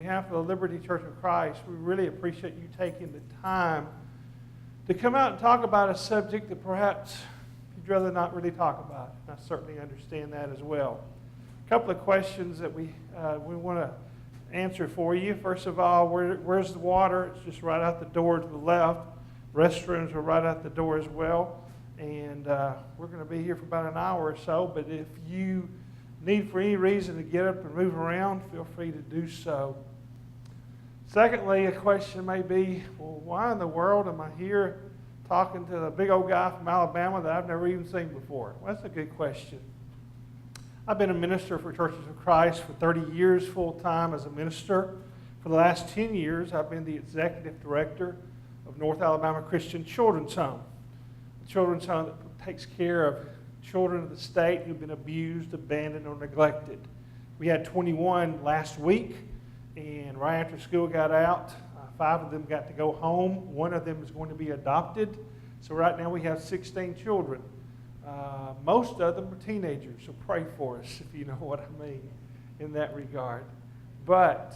On behalf of the Liberty Church of Christ, we really appreciate you taking the time to come out and talk about a subject that perhaps you'd rather not really talk about. I certainly understand that as well. A couple of questions that we want to answer for you. First of all, where's the water? It's just right out the door to the left. Restrooms are right out the door as well. And we're going to be here for about an hour or so, but if you need for any reason to get up and move around, feel free to do so. Secondly, a question may be, well, why in the world am I here talking to the big old guy from Alabama that I've never even seen before? Well, that's a good question. I've been a minister for Churches of Christ for 30 years full-time as a minister. For the last 10 years, I've been the executive director of North Alabama Christian Children's Home, a children's home that takes care of children of the state who've been abused, abandoned, or neglected. We had 21 last week, and right after school got out, 5 of them got to go home. 1 of them is going to be adopted. So right now we have 16 children. Most of them are teenagers, so pray for us if you know what I mean in that regard. But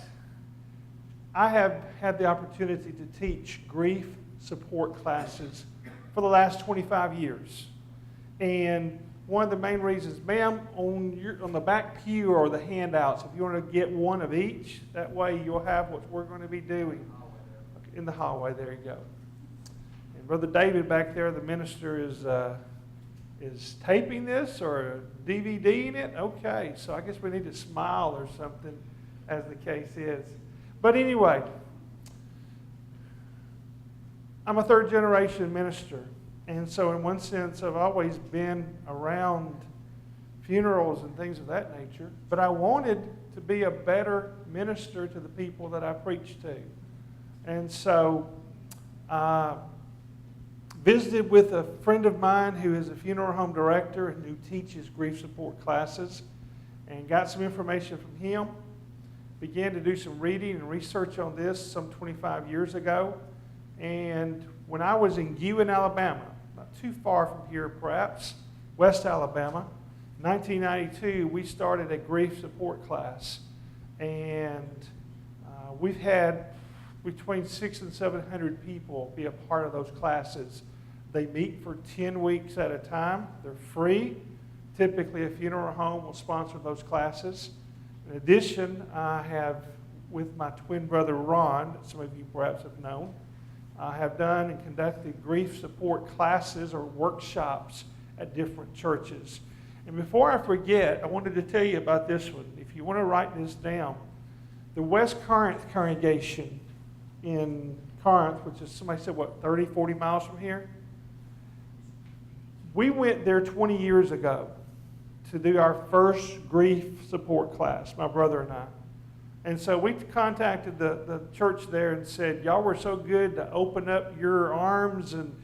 I have had the opportunity to teach grief support classes for the last 25 years. And one of the main reasons, ma'am, on the back pew are the handouts. If you want to get one of each, that way you'll have what we're going to be doing in the hallway. There you go. And Brother David back there, the minister, is taping this or DVDing it. Okay, so I guess we need to smile or something, as the case is. But anyway, I'm a third-generation minister. And so in one sense, I've always been around funerals and things of that nature. But I wanted to be a better minister to the people that I preach to. And so I visited with a friend of mine who is a funeral home director and who teaches grief support classes, and got some information from him. Began to do some reading and research on this some 25 years ago. And when I was in Guin, Alabama, not too far from here perhaps, West Alabama, 1992, we started a grief support class. And we've had between 600 and 700 people be a part of those classes. They meet for 10 weeks at a time. They're free. Typically, a funeral home will sponsor those classes. In addition, I have, with my twin brother Ron, that some of you perhaps have known, I have done and conducted grief support classes or workshops at different churches. And before I forget, I wanted to tell you about this one. If you want to write this down, the West Corinth congregation in Corinth, which is, somebody said, 30, 40 miles from here? We went there 20 years ago to do our first grief support class, my brother and I. And so we contacted the church there and said, y'all were so good to open up your arms and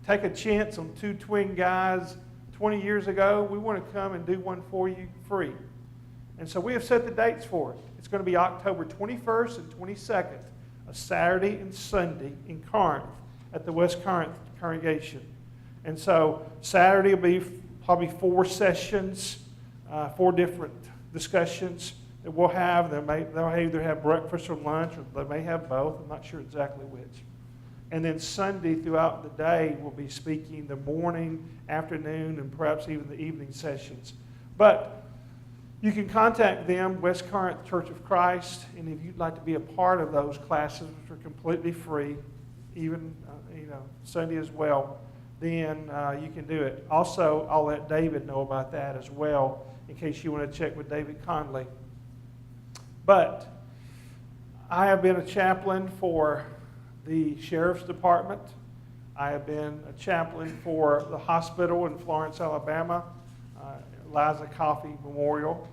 take a chance on 2 twin guys 20 years ago. We want to come and do one for you free. And so we have set the dates for it. It's going to be October 21st and 22nd, a Saturday and Sunday in Corinth at the West Corinth congregation. And so Saturday will be probably 4 sessions, 4 different discussions that we'll have. They'll either have breakfast or lunch, or they may have both. I'm not sure exactly which. And then Sunday throughout the day, we'll be speaking the morning, afternoon, and perhaps even the evening sessions. But you can contact them, West Corinth Church of Christ, and if you'd like to be a part of those classes, which are completely free, even Sunday as well, then you can do it. Also, I'll let David know about that as well, in case you want to check with David Conley. But I have been a chaplain for the Sheriff's Department. I have been a chaplain for the hospital in Florence, Alabama, Eliza Coffey Memorial.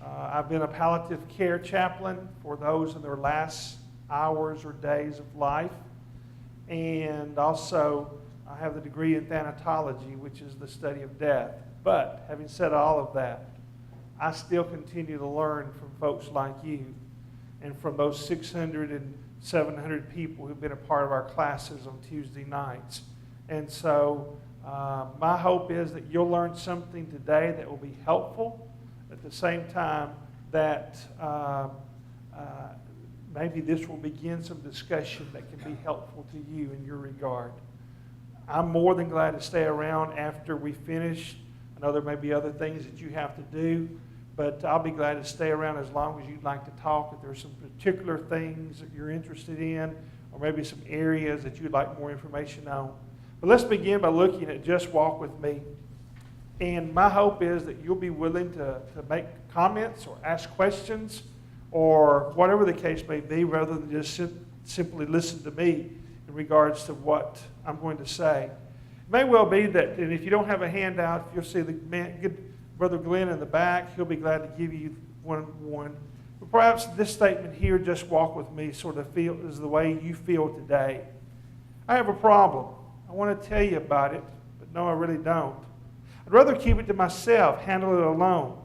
I've been a palliative care chaplain for those in their last hours or days of life. And also, I have the degree in thanatology, which is the study of death. But having said all of that, I still continue to learn from folks like you and from those 600 and 700 people who've been a part of our classes on Tuesday nights. And so my hope is that you'll learn something today that will be helpful, at the same time that maybe this will begin some discussion that can be helpful to you in your regard. I'm more than glad to stay around after we finish. I know there may be other things that you have to do, but I'll be glad to stay around as long as you'd like to talk. If there's some particular things that you're interested in, or maybe some areas that you'd like more information on. But let's begin by looking at Just Walk With Me. And my hope is that you'll be willing to make comments or ask questions or whatever the case may be, rather than just simply listen to me in regards to what I'm going to say. It may well be that, and if you don't have a handout, if you'll see the good Brother Glenn in the back, he'll be glad to give you one. But perhaps this statement here, Just Walk With Me, sort of is the way you feel today. I have a problem. I want to tell you about it, but no, I really don't. I'd rather keep it to myself, handle it alone.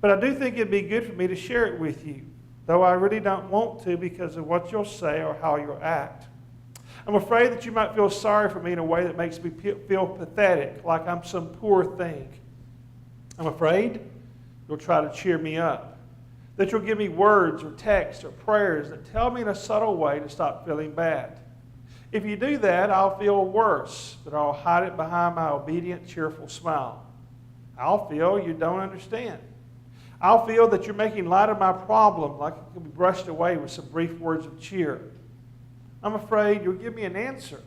But I do think it'd be good for me to share it with you, though I really don't want to because of what you'll say or how you'll act. I'm afraid that you might feel sorry for me in a way that makes me feel pathetic, like I'm some poor thing. I'm afraid you'll try to cheer me up, that you'll give me words or texts or prayers that tell me in a subtle way to stop feeling bad. If you do that, I'll feel worse, but I'll hide it behind my obedient, cheerful smile. I'll feel you don't understand. I'll feel that you're making light of my problem like it can be brushed away with some brief words of cheer. I'm afraid you'll give me an answer.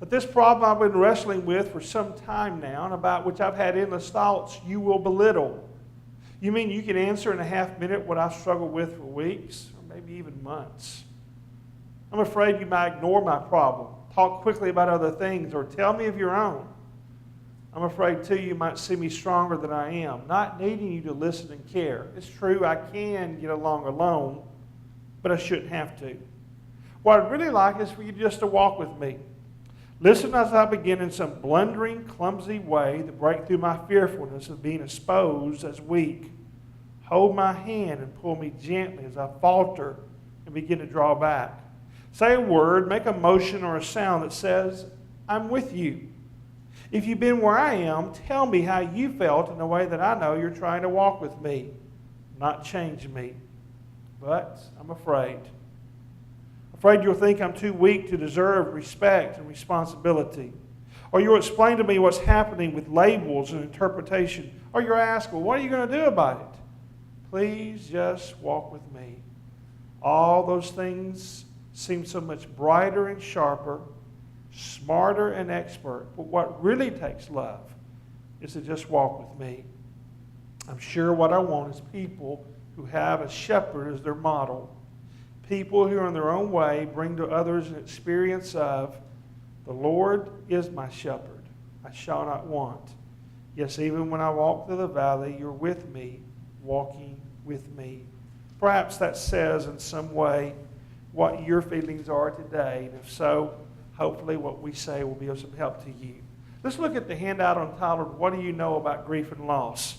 But this problem I've been wrestling with for some time now, and about which I've had endless thoughts, you will belittle. You mean you can answer in a half minute what I've struggled with for weeks, or maybe even months? I'm afraid you might ignore my problem, talk quickly about other things, or tell me of your own. I'm afraid, too, you might see me stronger than I am, not needing you to listen and care. It's true, I can get along alone, but I shouldn't have to. What I'd really like is for you just to walk with me. Listen as I begin in some blundering, clumsy way to break through my fearfulness of being exposed as weak. Hold my hand and pull me gently as I falter and begin to draw back. Say a word, make a motion or a sound that says, I'm with you. If you've been where I am, tell me how you felt in a way that I know you're trying to walk with me, not change me. But I'm afraid. Afraid you'll think I'm too weak to deserve respect and responsibility. Or you'll explain to me what's happening with labels and interpretation. Or you'll ask, well, what are you going to do about it? Please just walk with me. All those things seem so much brighter and sharper, smarter and expert. But what really takes love is to just walk with me. I'm sure what I want is people who have a shepherd as their model. People who in their own way bring to others an experience of, the Lord is my shepherd, I shall not want. Yes, even when I walk through the valley, you're with me, walking with me. Perhaps that says in some way what your feelings are today. And if so, hopefully what we say will be of some help to you. Let's look at the handout entitled, What Do You Know About Grief and Loss?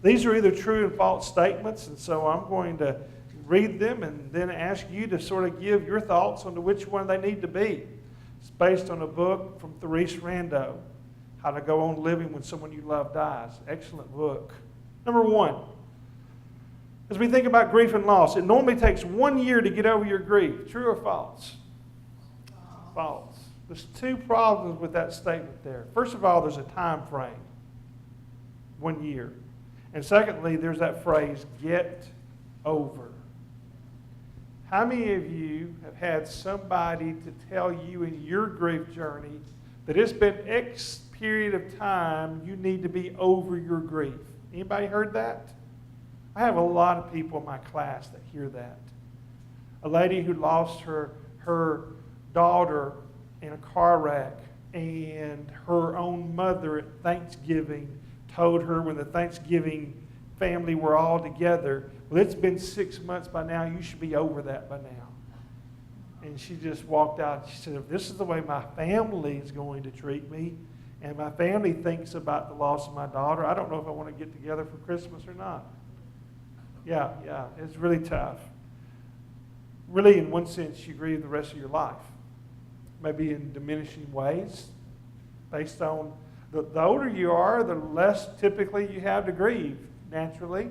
These are either true and false statements, and so I'm going to read them and then ask you to sort of give your thoughts on which one they need to be. It's based on a book from Therese Rando, How to Go On Living When Someone You Love Dies. Excellent book. Number one, as we think about grief and loss, it normally takes 1 year to get over your grief. True or false? False. There's two problems with that statement there. First of all, there's a time frame, 1 year. And secondly, there's that phrase, get over. How many of you have had somebody to tell you in your grief journey that it's been X period of time, you need to be over your grief? Anybody heard that? I have a lot of people in my class that hear that. A lady who lost her daughter in a car wreck, and her own mother at Thanksgiving told her when the Thanksgiving family were all together, well, it's been 6 months by now, you should be over that by now. And she just walked out. She said, if this is the way my family is going to treat me, and my family thinks about the loss of my daughter, I don't know if I want to get together for Christmas or not. Yeah, it's really tough. Really, in one sense, you grieve the rest of your life. Maybe in diminishing ways, based on the older you are, the less typically you have to grieve, naturally.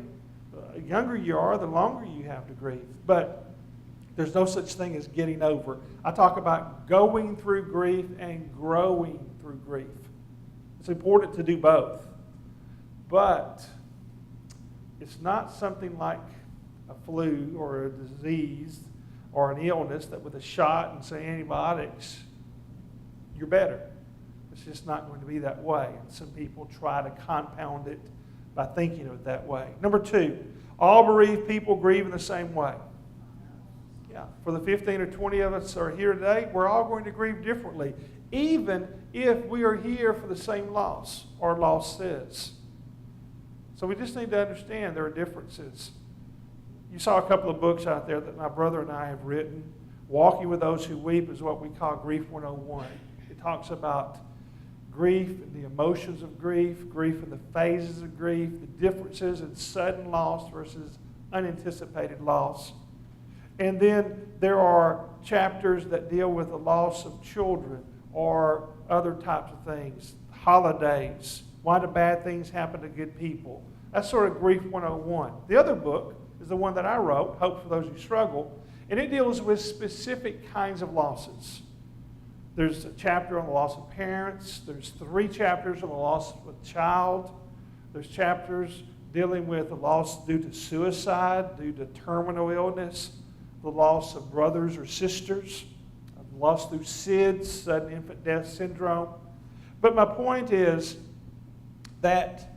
The younger you are, the longer you have to grieve. But There's no such thing as getting over. I talk about going through grief and growing through grief. It's important to do both. But it's not something like a flu or a disease or an illness that with a shot and some antibiotics, you're better. It's just not going to be that way. And some people try to compound it by thinking of it that way. Number 2, all bereaved people grieve in the same way. Yeah, for the 15 or 20 of us are here today, we're all going to grieve differently, even if we are here for the same loss or losses. So we just need to understand there are differences. You saw a couple of books out there that my brother and I have written. Walking with Those Who Weep is what we call Grief 101. It talks about grief and the emotions of grief, grief and the phases of grief, the differences in sudden loss versus unanticipated loss. And then there are chapters that deal with the loss of children or other types of things, holidays, why do bad things happen to good people. That's sort of Grief 101. The other book is the one that I wrote, Hope for Those Who Struggle, and it deals with specific kinds of losses. There's a chapter on the loss of parents. There's 3 chapters on the loss of a child. There's chapters dealing with the loss due to suicide, due to terminal illness, the loss of brothers or sisters, loss through SIDS, sudden infant death syndrome. But my point is that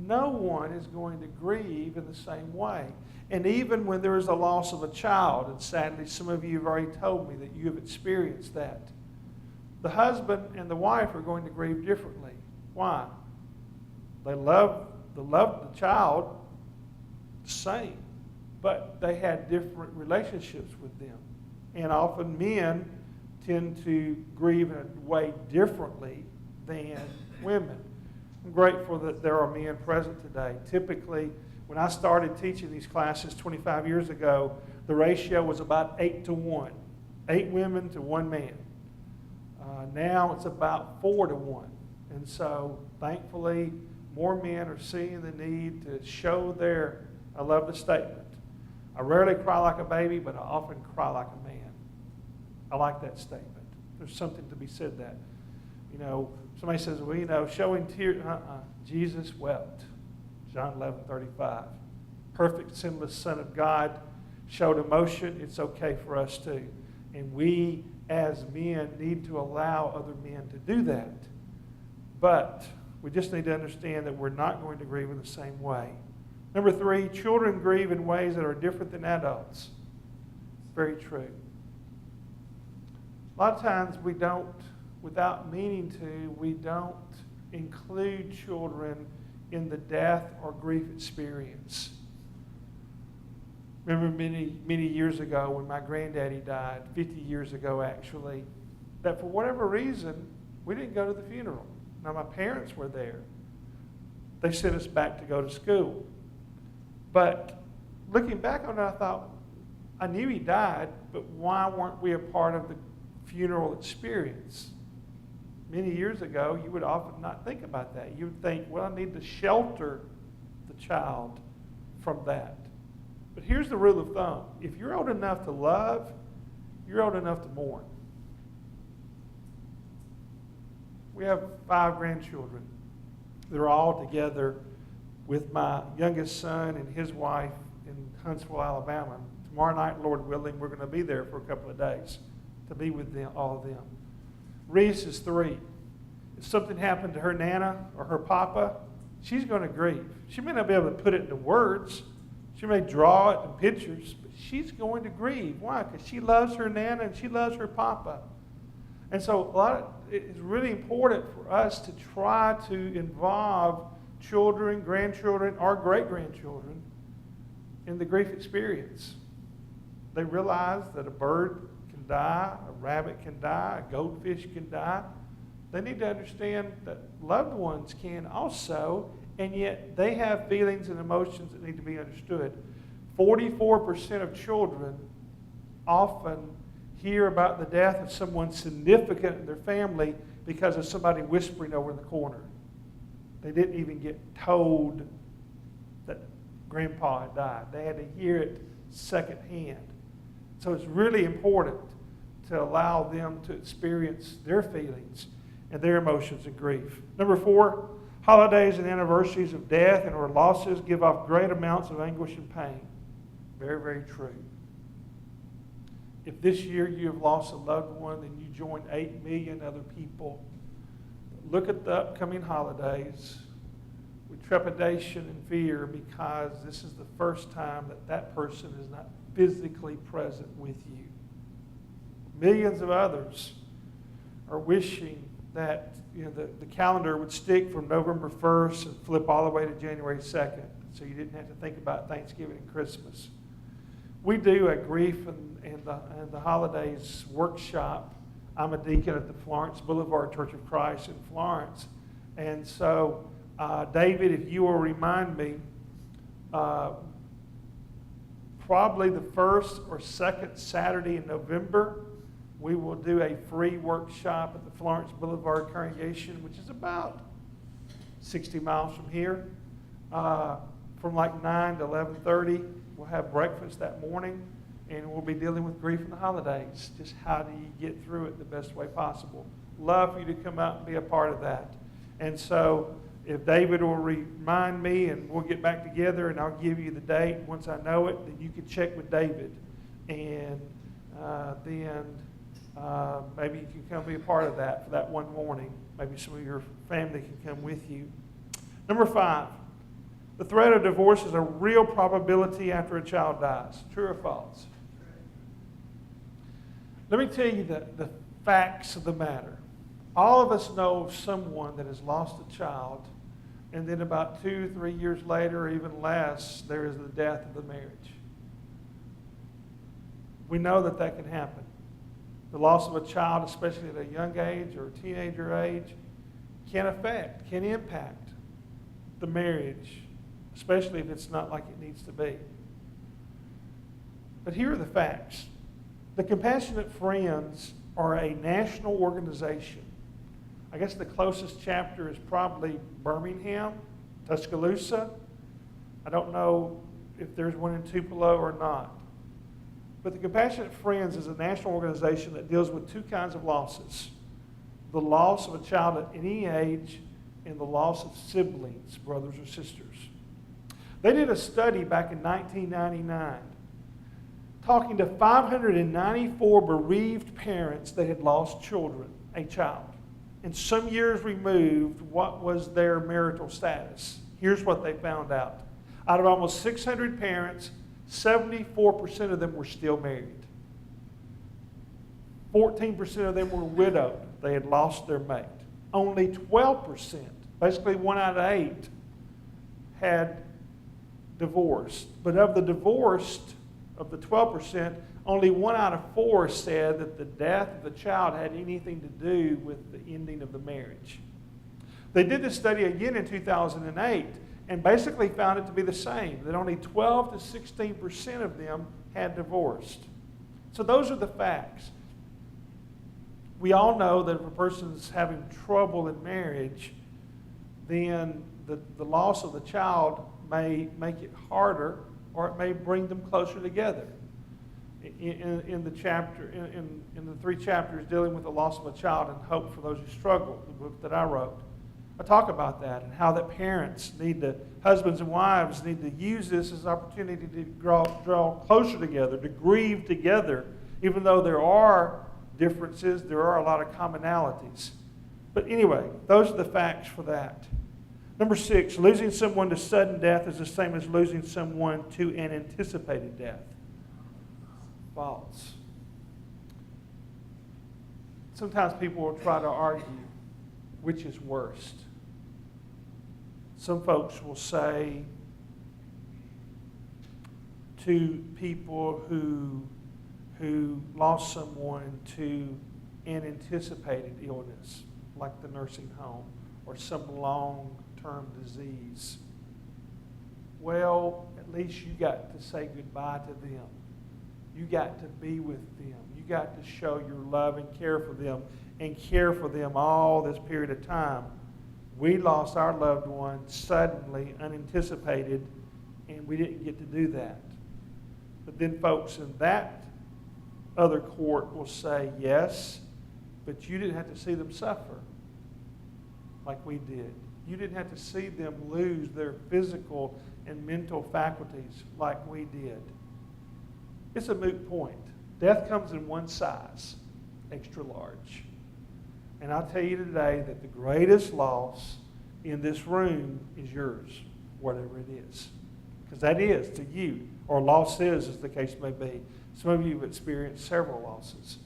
no one is going to grieve in the same way. And even when there is a loss of a child, and sadly some of you have already told me that you have experienced that, the husband and the wife are going to grieve differently. Why? They love the child the same, but they had different relationships with them. And often men tend to grieve in a way differently than women. I'm grateful that there are men present today. Typically, when I started teaching these classes 25 years ago, the ratio was about 8-to-1. 8 women to 1 man. Now it's about 4-to-1. And so, thankfully, more men are seeing the need to show their, I love the statement, I rarely cry like a baby, but I often cry like a man. I like that statement. There's something to be said that. You know, somebody says, well, you know, showing tears, Jesus wept. John 11:35. Perfect, sinless Son of God showed emotion. It's okay for us to. And we, as men, need to allow other men to do that. But we just need to understand that we're not going to grieve in the same way. Number 3, children grieve in ways that are different than adults. Very true. A lot of times we don't, without meaning to, we don't include children in the death or grief experience. Remember many years ago when my granddaddy died, 50 years ago actually, that for whatever reason, we didn't go to the funeral. Now my parents were there. They sent us back to go to school. But looking back on it, I thought, I knew he died, but why weren't we a part of the funeral experience? Many years ago, you would often not think about that. You would think, well, I need to shelter the child from that. But here's the rule of thumb. If you're old enough to love, you're old enough to mourn. We have 5 grandchildren. They're all together with my youngest son and his wife in Huntsville, Alabama. Tomorrow night, Lord willing, we're going to be there for a couple of days to be with them, all of them. Reese is 3. If something happened to her Nana or her Papa, she's going to grieve. She may not be able to put it into words. She may draw it in pictures, but she's going to grieve. Why? Because she loves her Nana and she loves her Papa. And so it's really important for us to try to involve children, grandchildren, or great-grandchildren in the grief experience. They realize that a bird can die, a rabbit can die, a goldfish can die. They need to understand that loved ones can also, and yet they have feelings and emotions that need to be understood. 44% of children often hear about the death of someone significant in their family because of somebody whispering over in the corner. They didn't even get told that grandpa had died. They had to hear it secondhand. So it's really important to allow them to experience their feelings and their emotions and grief. Number 4, holidays and anniversaries of death and or losses give off great amounts of anguish and pain. Very, very true. If this year you have lost a loved one, then you join 8 million other people. Look at the upcoming holidays with trepidation and fear, because this is the first time that that person is not physically present with you. Millions of others are wishing that the calendar would stick from November 1st and flip all the way to January 2nd, so you didn't have to think about Thanksgiving and Christmas. We do a grief and the holidays workshop. I'm a deacon at the Florence Boulevard Church of Christ in Florence. And so, David, if you will remind me, probably the first or second Saturday in November, we will do a free workshop at the Florence Boulevard congregation, which is about 60 miles from here, from like 9 to 11:30. We'll have breakfast that morning, and we'll be dealing with grief in the holidays. Just how do you get through it the best way possible? Love for you to come out and be a part of that. And so if David will remind me, and we'll get back together, and I'll give you the date. Once I know it, then you can check with David. And then maybe you can come be a part of that for that one morning. Maybe some of your family can come with you. Number 5, the threat of divorce is a real probability after a child dies. True or false? Let me tell you the facts of the matter. All of us know someone that has lost a child, and then about 2-3 years later, or even less, there is the death of the marriage. We know that that can happen. The loss of a child, especially at a young age or teenager age, can impact the marriage, especially if it's not like it needs to be. But here are the facts. The Compassionate Friends are a national organization. I guess the closest chapter is probably Birmingham, Tuscaloosa. I don't know if there's one in Tupelo or not. But the Compassionate Friends is a national organization that deals with 2 kinds of losses: the loss of a child at any age and the loss of siblings, brothers or sisters. They did a study back in 1999 talking to 594 bereaved parents that had lost a child. And some years removed, what was their marital status? Here's what they found out. Out of almost 600 parents, 74% of them were still married. 14% of them were widowed. They had lost their mate. Only 12%, basically 1 out of 8, had divorced. But of the divorced, of the 12%, only 1 out of 4 said that the death of the child had anything to do with the ending of the marriage. They did this study again in 2008 and basically found it to be the same, that only 12 to 16% of them had divorced. So those are the facts. We all know that if a person's having trouble in marriage, then the loss of the child may make it harder, or it may bring them closer together. In the 3 chapters dealing with the loss of a child and hope for those who struggle, the book that I wrote, I talk about that and how that husbands and wives need to use this as an opportunity to draw closer together, to grieve together. Even though there are differences, there are a lot of commonalities. But anyway, those are the facts for that. Number 6, losing someone to sudden death is the same as losing someone to an anticipated death. False. Sometimes people will try to argue which is worst. Some folks will say to people who lost someone to an anticipated illness, like the nursing home or some long-term disease, well, at least you got to say goodbye to them. You got to be with them. You got to show your love and care for them all this period of time. We lost our loved one suddenly, unanticipated, and we didn't get to do that. But then folks in that other court will say yes, but you didn't have to see them suffer like we did. You didn't have to see them lose their physical and mental faculties like we did. It's a moot point. Death comes in one size, extra large. And I'll tell you today that the greatest loss in this room is yours, whatever it is. Because that is to you, or loss is, as the case may be. Some of you have experienced several losses.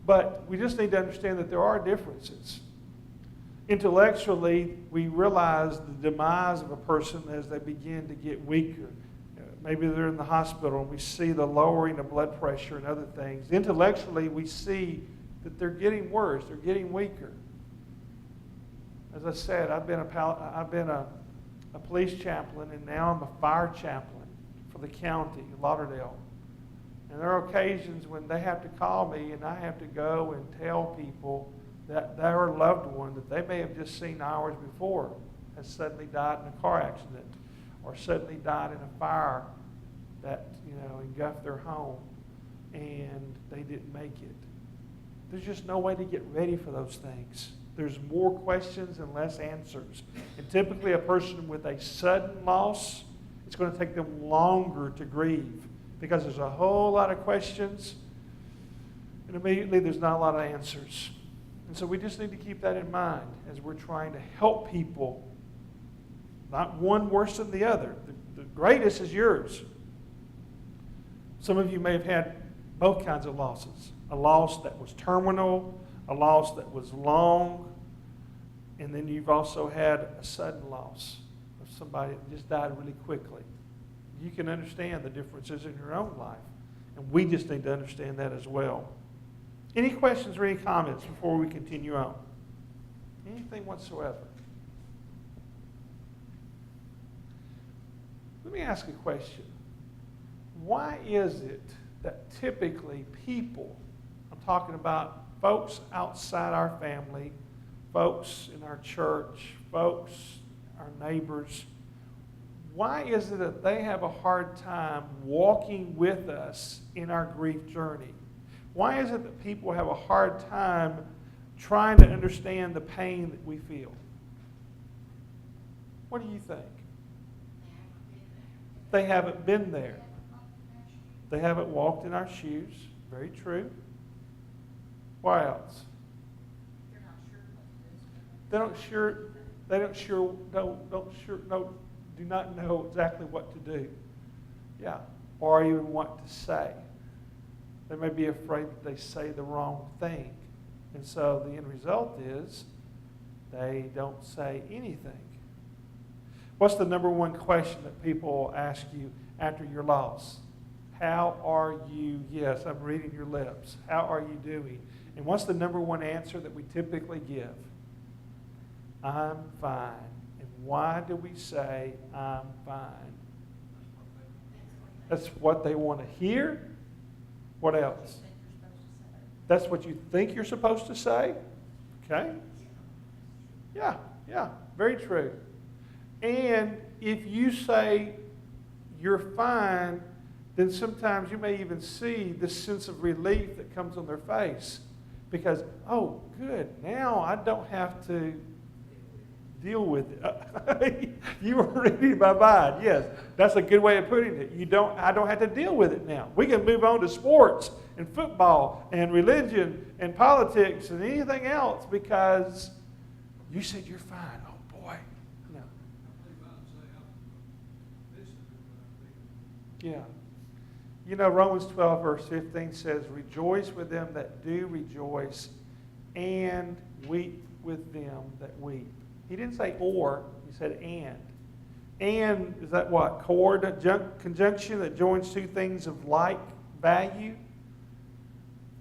But we just need to understand that there are differences. Intellectually, we realize the demise of a person as they begin to get weaker. Maybe they're in the hospital and we see the lowering of blood pressure and other things. Intellectually, we see that they're getting worse, they're getting weaker. As I said, I've been a police chaplain, and now I'm a fire chaplain for the county, Lauderdale. And there are occasions when they have to call me and I have to go and tell people that their loved one that they may have just seen hours before has suddenly died in a car accident or suddenly died in a fire that, engulfed their home, and they didn't make it. There's just no way to get ready for those things. There's more questions and less answers. And typically a person with a sudden loss, it's going to take them longer to grieve because there's a whole lot of questions and immediately there's not a lot of answers. And so we just need to keep that in mind as we're trying to help people, not one worse than the other. The greatest is yours. Some of you may have had both kinds of losses. A loss that was terminal, a loss that was long, and then you've also had a sudden loss of somebody that just died really quickly. You can understand the differences in your own life, and we just need to understand that as well. Any questions or any comments before we continue on? Anything whatsoever? Let me ask a question. Why is it that typically people, I'm talking about folks outside our family, folks in our church, folks, our neighbors, why is it that they have a hard time walking with us in our grief journey? Why is it that people have a hard time trying to understand the pain that we feel? What do you think? They haven't been there. They haven't walked in our shoes. Very true. Why else? They do not know exactly what to do. Yeah. Or even what to say. They may be afraid that they say the wrong thing. And so the end result is they don't say anything. What's the number one question that people ask you after your loss? How are you? Yes, I'm reading your lips. How are you doing? And what's the number one answer that we typically give? I'm fine. And why do we say I'm fine? That's what they want to hear. What else? That's what you think you're supposed to say? Okay. Yeah, very true. And if you say you're fine, then sometimes you may even see this sense of relief that comes on their face. Because, oh, good, now I don't have to deal with it. You were reading my mind. Yes, that's a good way of putting it. I don't have to deal with it now. We can move on to sports and football and religion and politics and anything else because you said you're fine. Oh, boy. No. Yeah. Romans 12, verse 15 says, rejoice with them that do rejoice and weep with them that weep. He didn't say or, he said and. And, is that what? Conjunction that joins two things of like value?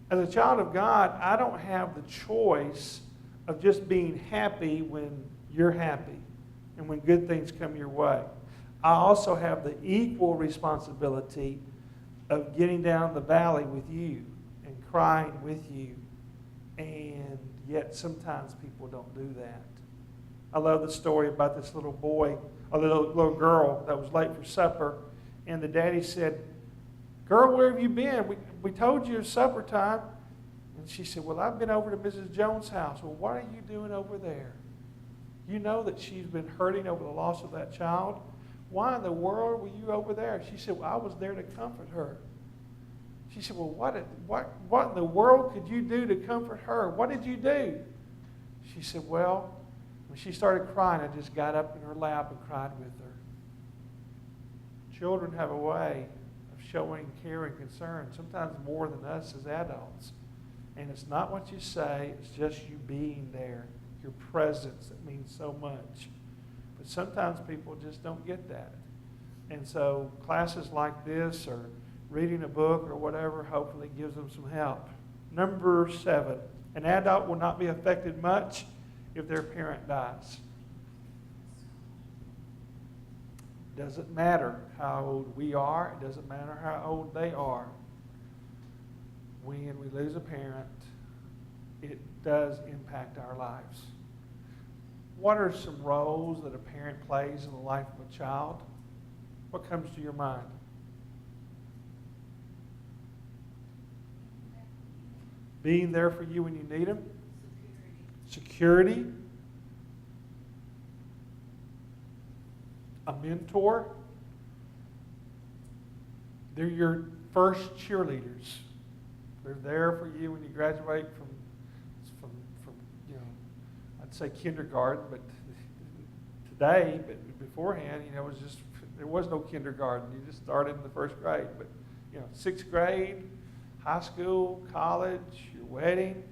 As a child of God, I don't have the choice of just being happy when you're happy and when good things come your way. I also have the equal responsibility of getting down the valley with you and crying with you. And yet sometimes people don't do that. I love the story about this little boy, a little girl that was late for supper. And the daddy said, girl, where have you been? We told you it's supper time. And she said, well, I've been over to Mrs. Jones' house. Well, what are you doing over there? You know that she's been hurting over the loss of that child. Why in the world were you over there? She said, well, I was there to comfort her. She said, well, what in the world could you do to comfort her? What did you do? She said, well, when she started crying, I just got up in her lap and cried with her. Children have a way of showing care and concern, sometimes more than us as adults. And it's not what you say, it's just you being there, your presence that means so much. But sometimes people just don't get that. And so classes like this or reading a book or whatever hopefully gives them some help. Number 7, an adult will not be affected much if their parent dies. Doesn't matter how old we are. It doesn't matter how old they are. When we lose a parent, it does impact our lives. What are some roles that a parent plays in the life of a child? What comes to your mind? Being there for you when you need them. Security. A mentor. They're your first cheerleaders. They're there for you when you graduate from I'd say kindergarten, but today, but beforehand, it was just, there was no kindergarten. You just started in the first grade. But, 6th grade, high school, college, your wedding.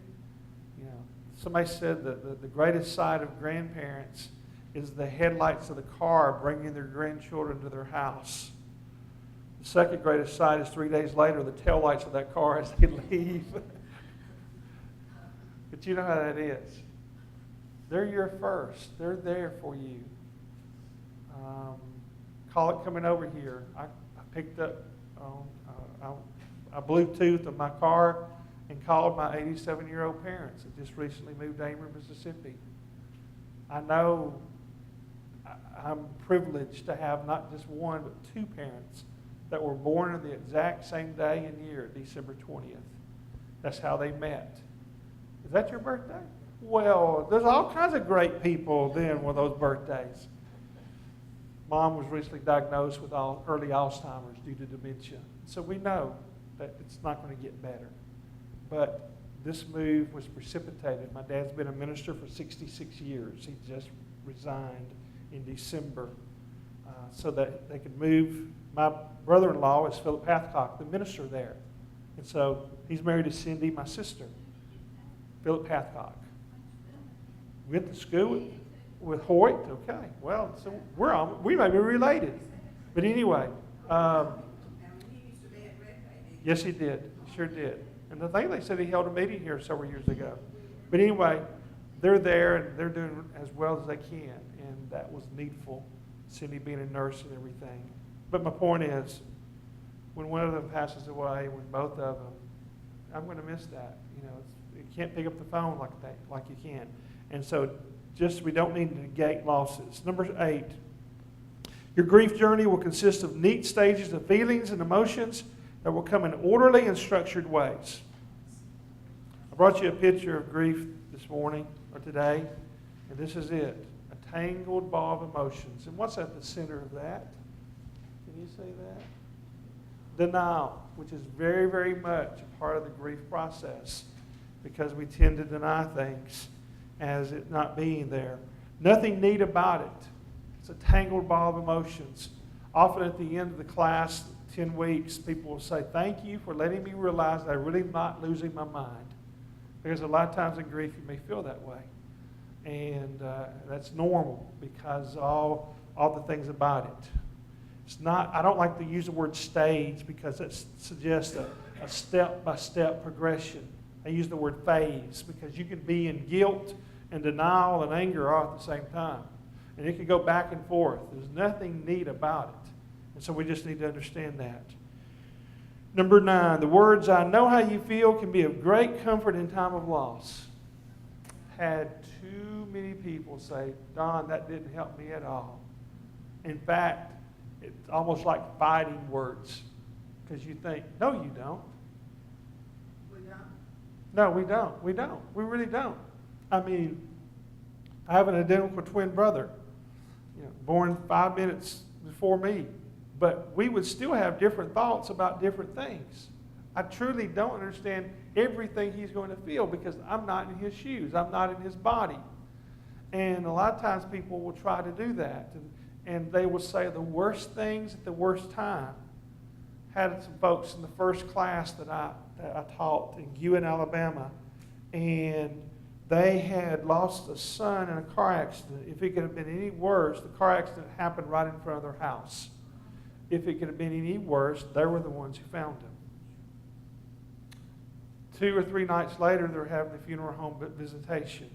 Somebody said that the greatest sight of grandparents is the headlights of the car bringing their grandchildren to their house. The second greatest sight is 3 days later, the taillights of that car as they leave. But you know how that is. They're your first. They're there for you. Call it coming over here. I picked up a Bluetooth of my car and called my 87-year-old parents that just recently moved to Amory, Mississippi. I know I'm privileged to have not just one, but 2 parents that were born on the exact same day and year, December 20th. That's how they met. Is that your birthday? Well, there's all kinds of great people then with those birthdays. Mom was recently diagnosed with early Alzheimer's due to dementia. So we know that it's not going to get better. But this move was precipitated. My dad's been a minister for 66 years. He just resigned in December so that they could move. My brother-in-law is Philip Hathcock, the minister there. And so he's married to Cindy, my sister, Philip Hathcock. Went to school with Hoyt. Okay, well, so we may be related. But anyway, yes, he did. He sure did. And the thing, they said he held a meeting here several years ago. But anyway, they're there and they're doing as well as they can. And that was needful, Cindy being a nurse and everything. But my point is, when one of them passes away, when both of them, I'm going to miss that. You can't pick up the phone like you can. And so we don't need to negate losses. Number 8, your grief journey will consist of neat stages of feelings and emotions that will come in orderly and structured ways. I brought you a picture of grief this morning or today, and this is it, a tangled ball of emotions. And what's at the center of that? Can you say that? Denial, which is very, very much a part of the grief process because we tend to deny things as it not being there. Nothing neat about it. It's a tangled ball of emotions. Often at the end of the class, 10 weeks, people will say, thank you for letting me realize that I'm really not losing my mind. Because a lot of times in grief, you may feel that way. And that's normal because all the things about it. It's not, I don't like to use the word stage because it suggests a step-by-step progression. I use the word phase because you can be in guilt and denial and anger all at the same time. And it can go back and forth. There's nothing neat about it. And so we just need to understand that. Number 9, the words, I know how you feel, can be of great comfort in time of loss. Had too many people say, Don, that didn't help me at all. In fact, it's almost like fighting words. because you think, no, you don't. We don't. No, we don't. We don't. We really don't. I mean, I have an identical twin brother, born 5 minutes before me. But we would still have different thoughts about different things. I truly don't understand everything he's going to feel because I'm not in his shoes. I'm not in his body. And a lot of times people will try to do that. And they will say the worst things at the worst time. Had some folks in the first class that I taught in Guin, Alabama. And they had lost a son in a car accident. If it could have been any worse, the car accident happened right in front of their house. If it could have been any worse, they were the ones who found him. 2 or 3 nights later, they're having a funeral home visitation.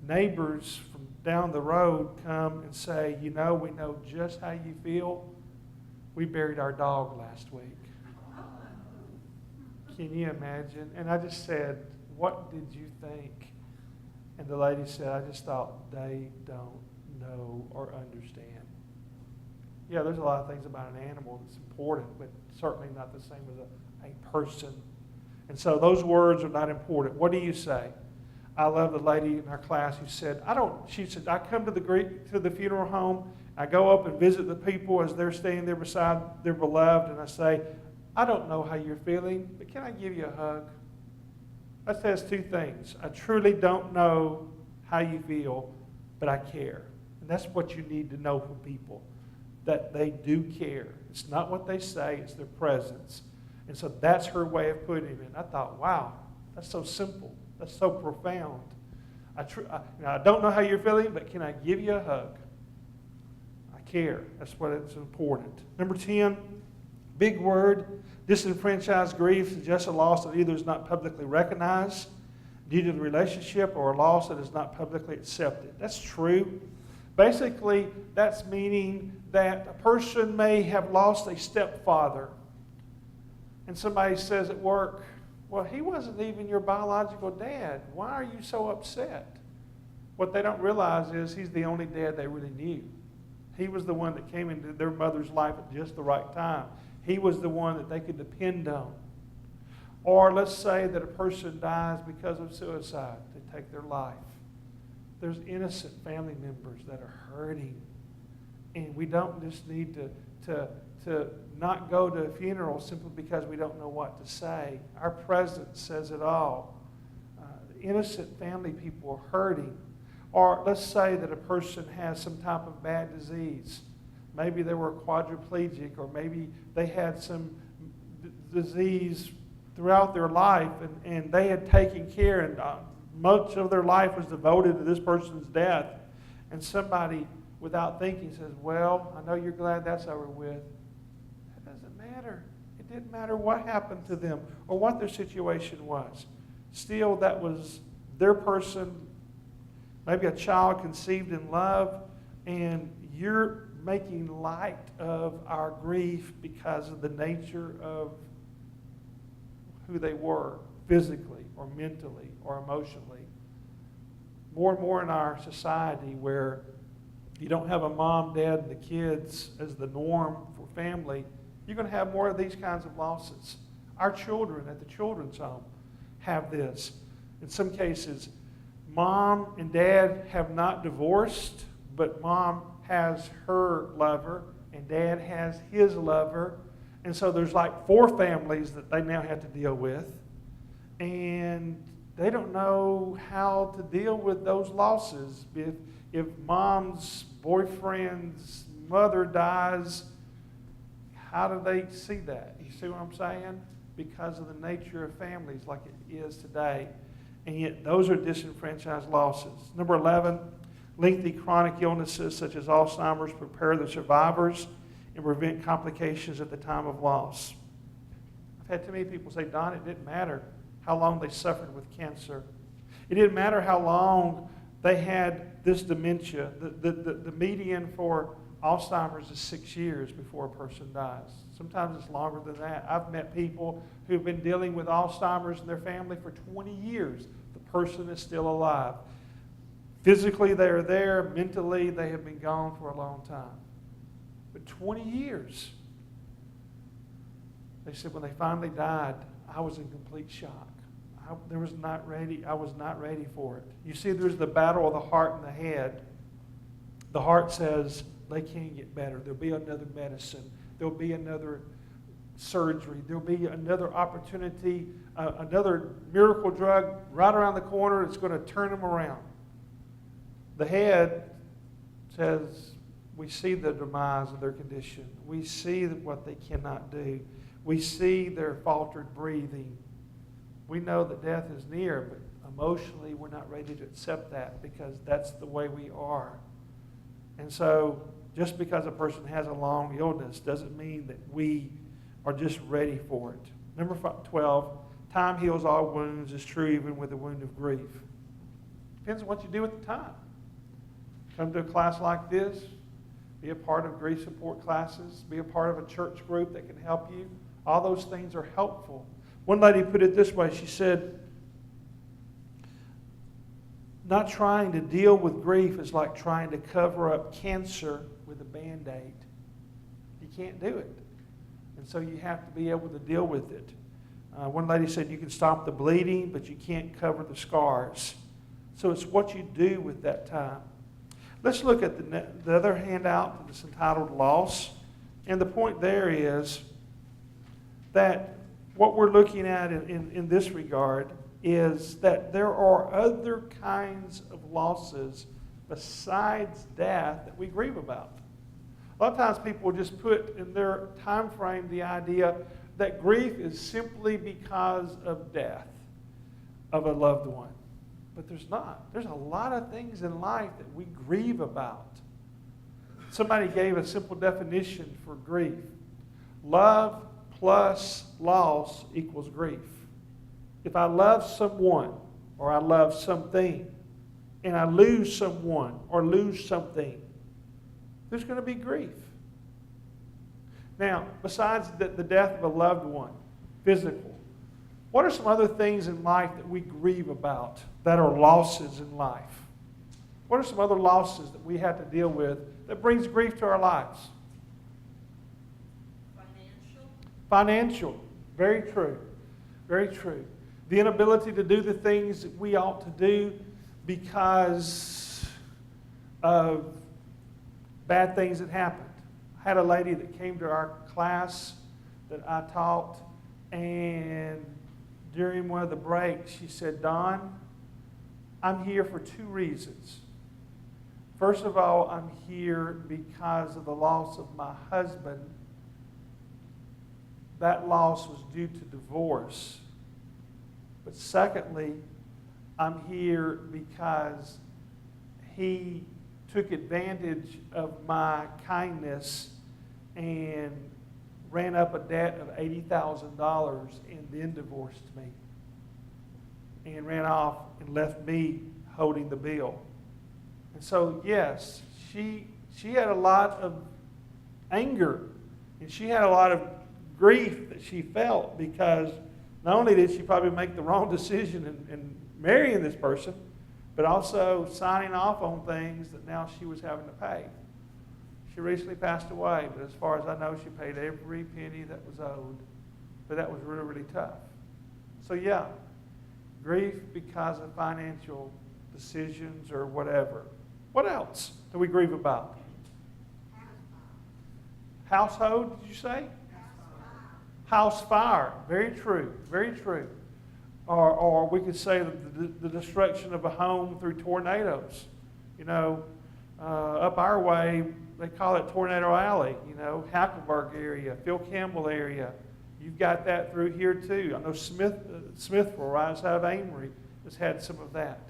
Neighbors from down the road come and say, we know just how you feel. We buried our dog last week. Can you imagine? And I just said, what did you think? And the lady said, I just thought they don't know or understand. Yeah, there's a lot of things about an animal that's important, but certainly not the same as a person. And so those words are not important. What do you say? I love the lady in our class who said, she said, I come to the funeral home, I go up and visit the people as they're standing there beside their beloved, and I say, I don't know how you're feeling, but can I give you a hug? That says 2 things. I truly don't know how you feel, but I care. And that's what you need to know from people, that they do care. It's not what they say, it's their presence. And so that's her way of putting it. And I thought, wow, that's so simple. That's so profound. I don't know how you're feeling, but can I give you a hug? I care. That's what it's important. Number 10, big word. Disenfranchised grief suggests a loss that either is not publicly recognized due to the relationship or a loss that is not publicly accepted. That's true. Basically, that's meaning that a person may have lost a stepfather. And somebody says at work, well, he wasn't even your biological dad. Why are you so upset? What they don't realize is he's the only dad they really knew. He was the one that came into their mother's life at just the right time. He was the one that they could depend on. Or let's say that a person dies because of suicide. They take their life. There's innocent family members that are hurting. And we don't just need to not go to a funeral simply because we don't know what to say. Our presence says it all. Innocent family people are hurting. Or let's say that a person has some type of bad disease. Maybe they were quadriplegic, or maybe they had some disease throughout their life, and they had taken care, and much of their life was devoted to this person's death. And somebody, without thinking, says, well, I know you're glad that's over with. That doesn't matter. It didn't matter what happened to them or what their situation was. Still, that was their person, maybe a child conceived in love, and you're making light of our grief because of the nature of who they were physically or mentally or emotionally. More and more in our society where you don't have a mom, dad, and the kids as the norm for family, you're going to have more of these kinds of losses. Our children at the children's home have this. In some cases, mom and dad have not divorced, but mom has her lover and dad has his lover. And so there's like 4 families that they now have to deal with. And they don't know how to deal with those losses. If mom's boyfriend's mother dies, how do they see that? You see what I'm saying? Because of the nature of families like it is today. And yet those are disenfranchised losses. Number 11, lengthy chronic illnesses such as Alzheimer's prepare the survivors and prevent complications at the time of loss. I've had too many people say, Don, it didn't matter how long they suffered with cancer. It didn't matter how long they had this dementia. The median for Alzheimer's is 6 years before a person dies. Sometimes it's longer than that. I've met people who've been dealing with Alzheimer's in their family for 20 years. The person is still alive. Physically, they are there. Mentally, they have been gone for a long time. But 20 years. They said when they finally died, I was in complete shock. I was not ready for it. You see, there's the battle of the heart and the head. The heart says they can't get better. There'll be another medicine. There'll be another surgery. There'll be another opportunity, another miracle drug right around the corner that's going to turn them around. The head says, we see the demise of their condition. We see what they cannot do. We see their faltered breathing. We know that death is near, but emotionally we're not ready to accept that because that's the way we are. And so just because a person has a long illness doesn't mean that we are just ready for it. Number 12, time heals all wounds is true even with the wound of grief. Depends on what you do at the time. Come to a class like this, be a part of grief support classes, be a part of a church group that can help you. All those things are helpful. One lady put it this way. She said, not trying to deal with grief is like trying to cover up cancer with a Band-Aid. You can't do it. And so you have to be able to deal with it. One lady said you can stop the bleeding, but you can't cover the scars. So it's what you do with that time. Let's look at the other handout that's entitled Loss. And the point there is that what we're looking at in this regard is that there are other kinds of losses besides death that we grieve about. A lot of times people just put in their time frame the idea that grief is simply because of death of a loved one. But there's not. There's a lot of things in life that we grieve about. Somebody gave a simple definition for grief. Love plus loss equals grief. If I love someone or I love something and I lose someone or lose something, there's going to be grief. Now, besides the death of a loved one, physical, what are some other things in life that we grieve about that are losses in life? What are some other losses that we have to deal with that brings grief to our lives? Financial. Very true. Very true. The inability to do the things that we ought to do because of bad things that happened. I had a lady that came to our class that I taught, and during one of the breaks, she said, Don, I'm here for 2 reasons. First of all, I'm here because of the loss of my husband. That loss was due to divorce. But secondly, I'm here because he took advantage of my kindness and ran up a debt of $80,000 and then divorced me. And ran off and left me holding the bill. And so, yes, she had a lot of anger and she had a lot of grief that she felt because not only did she probably make the wrong decision in marrying this person, but also signing off on things that now she was having to pay. She recently passed away, but as far as I know, she paid every penny that was owed. But that was really, really tough. So yeah, grief because of financial decisions or whatever. What else do we grieve about? Household, did you say? House fire. Very true. Very true. Or we could say the destruction of a home through tornadoes. You know, up our way, they call it Tornado Alley. You know, Hackleburg area, Phil Campbell area. You've got that through here too. I know Smithville, right outside of Amory, has had some of that.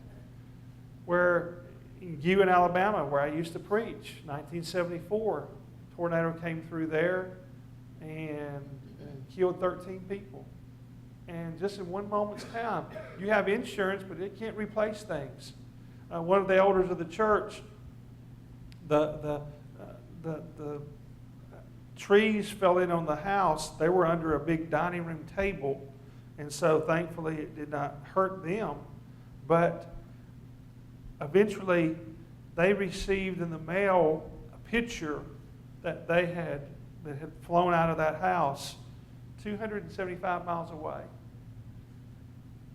Where in Guin, Alabama, where I used to preach, 1974, tornado came through there and killed 13 people. And just in one moment's time, you have insurance, but it can't replace things. One of the elders of the church, the trees fell in on the house. They were under a big dining room table, and so thankfully it did not hurt them. But eventually, they received in the mail a picture that had flown out of that house, 275 miles away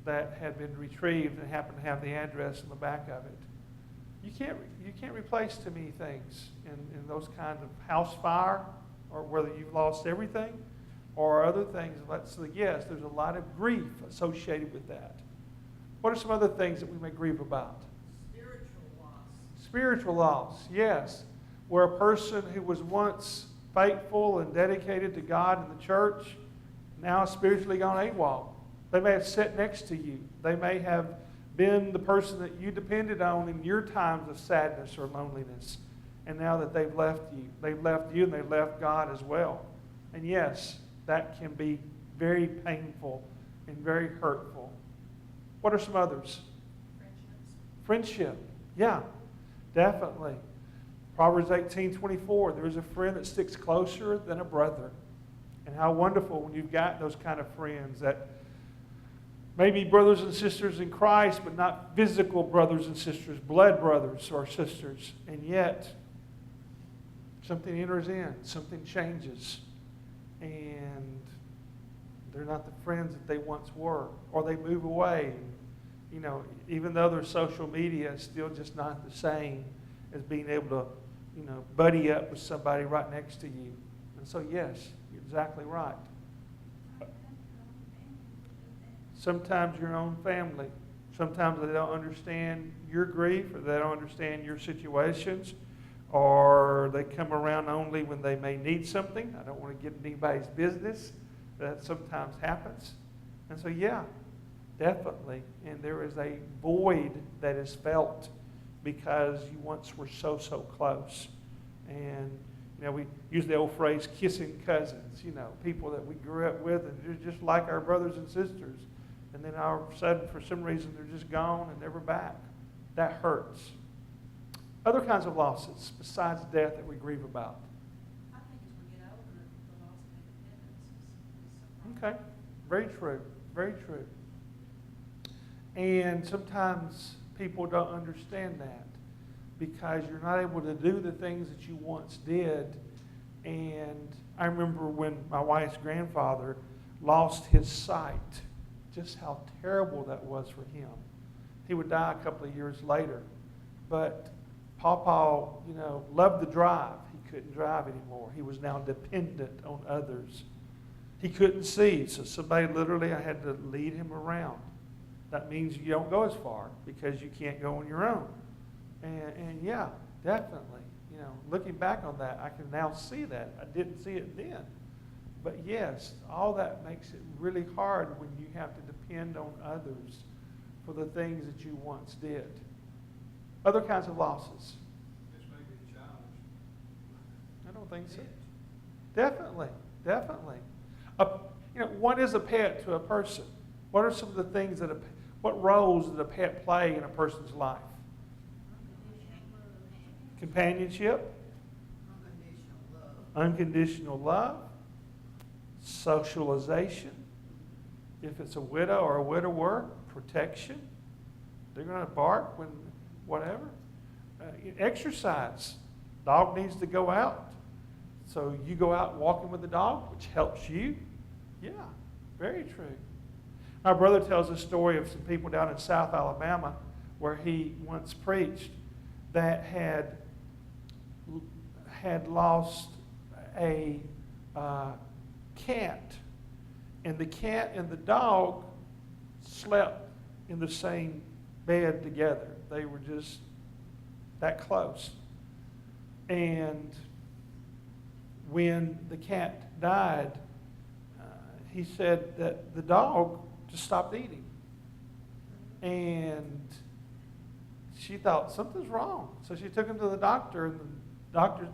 that had been retrieved and happened to have the address in the back of it. You can't replace too many things in those kinds of house fire, or whether you've lost everything or other things. So yes, there's a lot of grief associated with that. What are some other things that we may grieve about? Spiritual loss. Spiritual loss, yes. Where a person who was once faithful and dedicated to God in the church now spiritually gone AWOL. They may have sat next to you. They may have been the person that you depended on in your times of sadness or loneliness. And now that they've left you and they've left God as well. And yes, that can be very painful and very hurtful. What are some others? Friendship. Yeah, definitely. Proverbs 18:24, there is a friend that sticks closer than a brother. And how wonderful when you've got those kind of friends that may be brothers and sisters in Christ, but not physical brothers and sisters, blood brothers or sisters. And yet, something enters in, something changes, and they're not the friends that they once were, or they move away. You know, even though their social media is still just not the same as being able to, buddy up with somebody right next to you. And so, yes, you're exactly right. Sometimes your own family. Sometimes they don't understand your grief, or they don't understand your situations, or they come around only when they may need something. I don't want to get in anybody's business. That sometimes happens. And so, yeah, definitely. And there is a void that is felt because you once were so close. And, we use the old phrase, kissing cousins, people that we grew up with, and they're just like our brothers and sisters. And then all of a sudden, for some reason, they're just gone and never back. That hurts. Other kinds of losses besides death that we grieve about. I think as we get older, the loss of independence is Okay, very true, very true. And sometimes people don't understand that because you're not able to do the things that you once did. And I remember when my wife's grandfather lost his sight, just how terrible that was for him. He would die a couple of years later. But Pawpaw, loved to drive. He couldn't drive anymore. He was now dependent on others. He couldn't see, so I had to lead him around. That means you don't go as far because you can't go on your own. And yeah, definitely, looking back on that, I can now see that. I didn't see it then. But yes, all that makes it really hard when you have to depend on others for the things that you once did. Other kinds of losses. This may be a challenge. I don't think so. Definitely. What is a pet to a person? What are some of the things what roles does a pet play in a person's life? Companionship. Unconditional love. Socialization. If it's a widow or a widower, protection. They're going to bark when whatever. Exercise. Dog needs to go out. So you go out walking with the dog, which helps you. Yeah, very true. My brother tells a story of some people down in South Alabama where he once preached that had lost a cat. And the cat and the dog slept in the same bed together. They were just that close. And when the cat died, he said that the dog just stopped eating. And she thought, something's wrong. So she took him to the doctor, and the doctor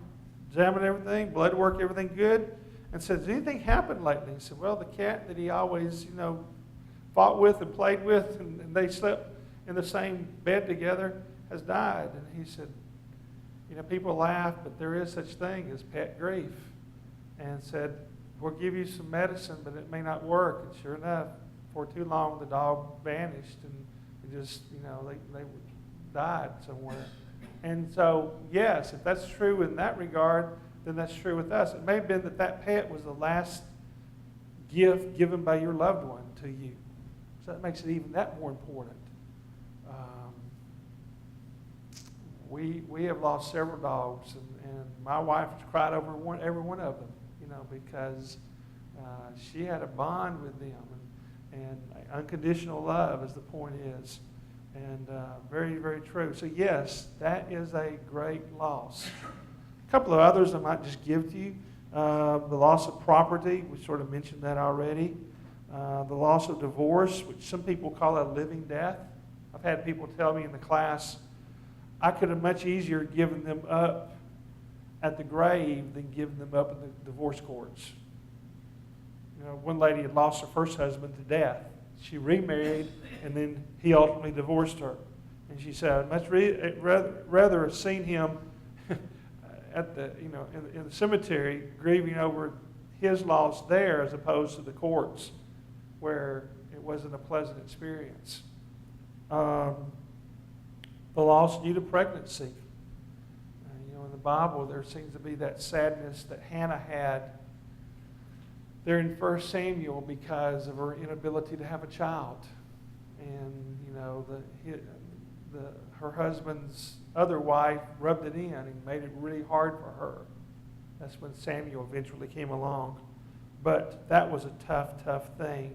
examined everything, blood work, everything good, and said, has anything happened lately? He said, well, the cat that he always, fought with and played with, and they slept in the same bed together, has died. And he said, people laugh, but there is such thing as pet grief. And said, we'll give you some medicine, but it may not work. And sure enough, for too long, the dog vanished, and just, they died somewhere. And so, yes, if that's true in that regard, then that's true with us. It may have been that pet was the last gift given by your loved one to you. So that makes it even that more important. We have lost several dogs, and my wife has cried over every one of them, because she had a bond with them, and unconditional love, as the point is. And very, very true. So yes, that is a great loss. A couple of others I might just give to you. The loss of property, we sort of mentioned that already. The loss of divorce, which some people call a living death. I've had people tell me in the class, I could have much easier given them up at the grave than given them up in the divorce courts. One lady had lost her first husband to death. She remarried, and then he ultimately divorced her. And she said, I'd much rather have seen him at the, in the cemetery grieving over his loss there as opposed to the courts where it wasn't a pleasant experience. The loss due to pregnancy. In the Bible, there seems to be that sadness that Hannah had there in 1 Samuel because of her inability to have a child. And, her husband's other wife rubbed it in and made it really hard for her. That's when Samuel eventually came along. But that was a tough, tough thing.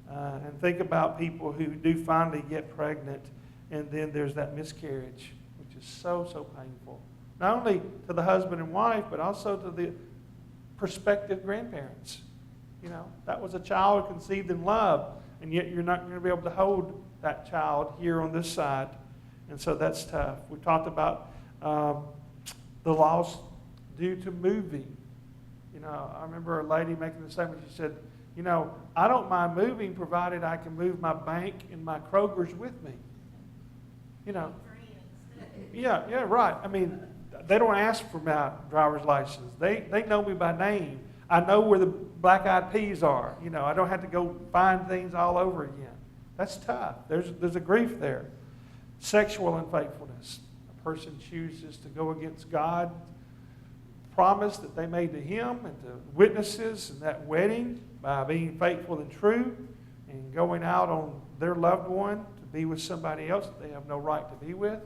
And think about people who do finally get pregnant, and then there's that miscarriage, which is so, so painful. Not only to the husband and wife, but also to the prospective grandparents. That was a child conceived in love, and yet you're not going to be able to hold that child here on this side. And so that's tough. We talked about the loss due to moving. I remember a lady making the statement. She said, I don't mind moving provided I can move my bank and my Kroger's with me. Yeah, right. I mean, they don't ask for my driver's license. They know me by name. I know where the black-eyed peas are. I don't have to go find things all over again. That's tough. There's a grief there. Sexual unfaithfulness. A person chooses to go against God's promise that they made to him and to witnesses in that wedding by being faithful and true and going out on their loved one to be with somebody else that they have no right to be with.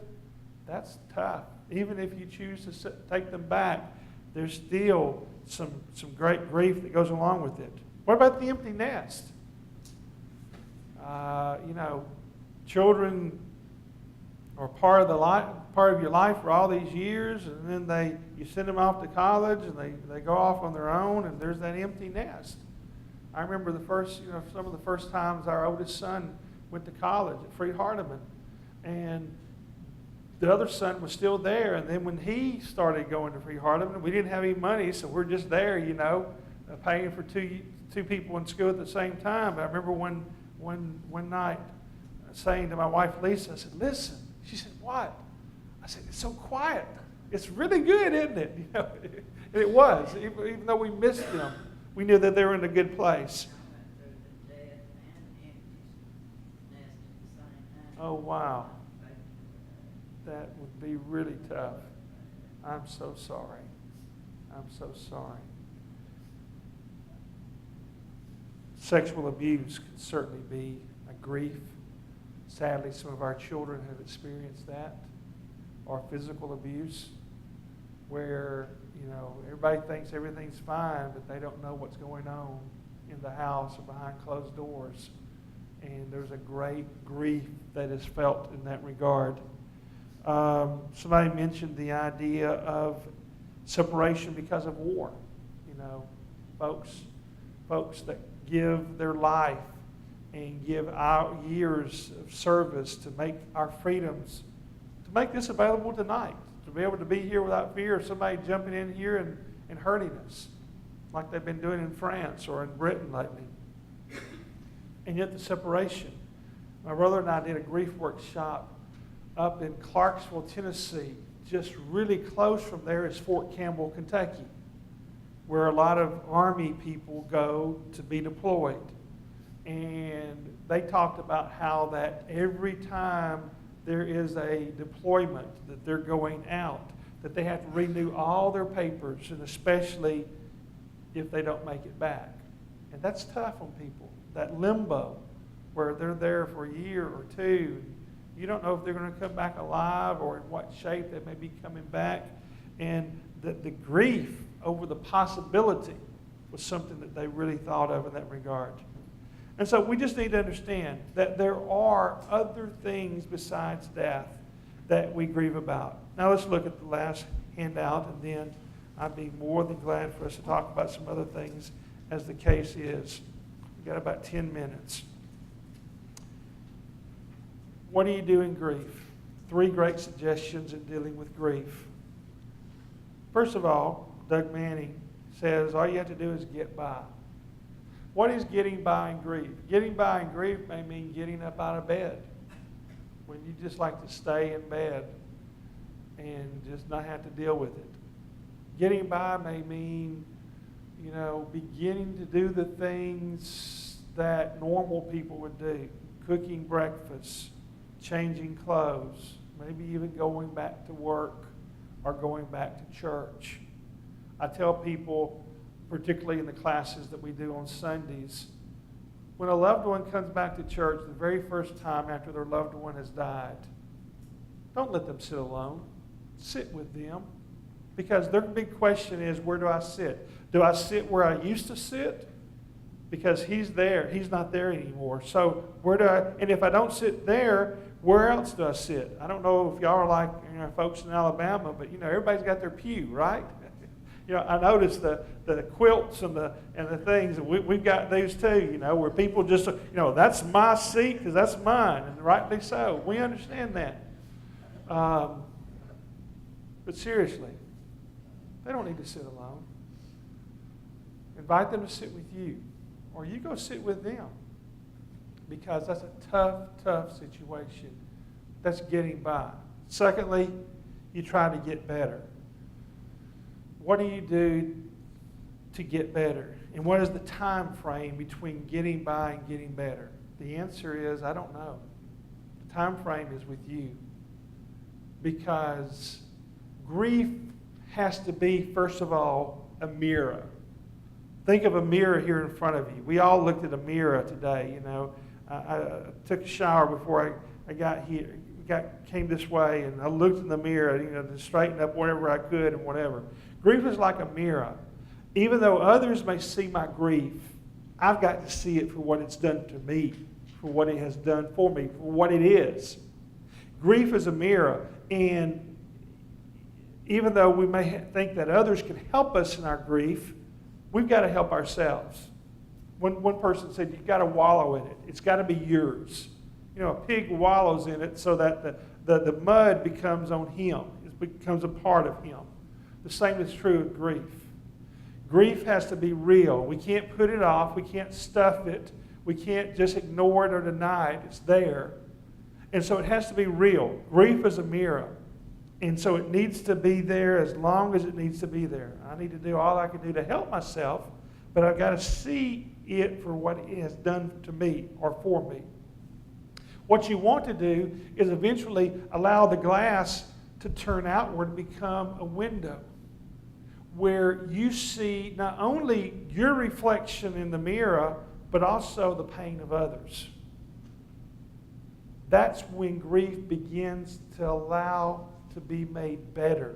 That's tough. Even if you choose to take them back, there's still some great grief that goes along with it. What about the empty nest? Children are part of your life for all these years, and then you send them off to college, and they go off on their own, and there's that empty nest. I remember some of the first times our oldest son went to college at Freed-Hardeman, and the other son was still there. And then when he started going to Freed-Hardeman, we didn't have any money, so we're just there, paying for two people in school at the same time. But I remember one night saying to my wife, Lisa, I said, listen. She said, what? I said, it's so quiet. It's really good, isn't it? And it was. Even though we missed them, we knew that they were in a good place. Oh, wow. That would be really tough. I'm so sorry. I'm so sorry. Sexual abuse can certainly be a grief. Sadly, some of our children have experienced that. Or physical abuse, where, everybody thinks everything's fine, but they don't know what's going on in the house or behind closed doors. And there's a great grief that is felt in that regard. Somebody mentioned the idea of separation because of war. Folks that give their life and give our years of service to make our freedoms, to make this available tonight, to be able to be here without fear of somebody jumping in here and hurting us, like they've been doing in France or in Britain lately. And yet the separation. My brother and I did a grief workshop up in Clarksville, Tennessee. Just really close from there is Fort Campbell, Kentucky, where a lot of Army people go to be deployed. And they talked about how that every time there is a deployment that they're going out, that they have to renew all their papers, and especially if they don't make it back. And that's tough on people, that limbo where they're there for a year or two. You don't know if they're going to come back alive or in what shape they may be coming back. And the grief over the possibility was something that they really thought of in that regard. And so we just need to understand that there are other things besides death that we grieve about. Now let's look at the last handout, and then I'd be more than glad for us to talk about some other things as the case is. We've got about 10 minutes. What do you do in grief? 3 great suggestions in dealing with grief. First of all, Doug Manning says all you have to do is get by. What is getting by in grief? Getting by in grief may mean getting up out of bed when you just like to stay in bed and just not have to deal with it. Getting by may mean, beginning to do the things that normal people would do. Cooking breakfast, changing clothes, maybe even going back to work or going back to church. I tell people, particularly in the classes that we do on Sundays, when a loved one comes back to church the very first time after their loved one has died, don't let them sit alone. Sit with them. Because their big question is, where do I sit? Do I sit where I used to sit? Because he's there. He's not there anymore. So and if I don't sit there, where else do I sit? I don't know if y'all are like folks in Alabama, but everybody's got their pew, right? I noticed the quilts and the things, and we've got these too, where people just, that's my seat because that's mine, and rightly so. We understand that. But seriously, they don't need to sit alone. Invite them to sit with you, or you go sit with them, because that's a tough situation. That's getting by. Secondly, you try to get better. What do you do to get better? And what is the time frame between getting by and getting better? The answer is, I don't know. The time frame is with you. Because grief has to be, first of all, a mirror. Think of a mirror here in front of you. We all looked at a mirror today, I took a shower before I got here, came this way, and I looked in the mirror, to straighten up whatever I could and whatever. Grief is like a mirror. Even though others may see my grief, I've got to see it for what it's done to me, for what it has done for me, for what it is. Grief is a mirror, and even though we may think that others can help us in our grief, we've got to help ourselves. One person said, you've got to wallow in it. It's got to be yours. A pig wallows in it so that the mud becomes on him. It becomes a part of him. The same is true of grief. Grief has to be real. We can't put it off. We can't stuff it. We can't just ignore it or deny it. It's there. And so it has to be real. Grief is a mirror. And so it needs to be there as long as it needs to be there. I need to do all I can do to help myself, but I've got to see it for what it has done to me or for me. What you want to do is eventually allow the glass to turn outward and become a window where you see not only your reflection in the mirror, but also the pain of others. That's when grief begins to allow to be made better.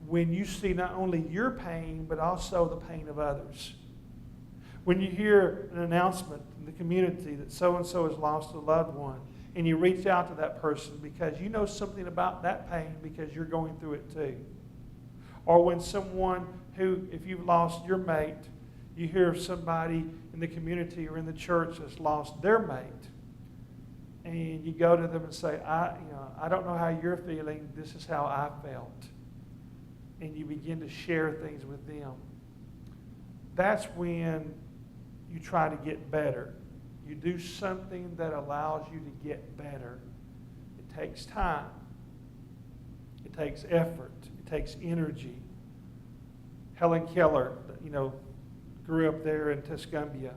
When you see not only your pain, but also the pain of others. When you hear an announcement in the community that so-and-so has lost a loved one, and you reach out to that person because you know something about that pain because you're going through it too. Or when someone who, if you've lost your mate, you hear of somebody in the community or in the church that's lost their mate, and you go to them and say, I don't know how you're feeling, this is how I felt. And you begin to share things with them. That's when you try to get better. You do something that allows you to get better. It takes time. It takes effort. It takes energy. Helen Keller, grew up there in Tuscumbia,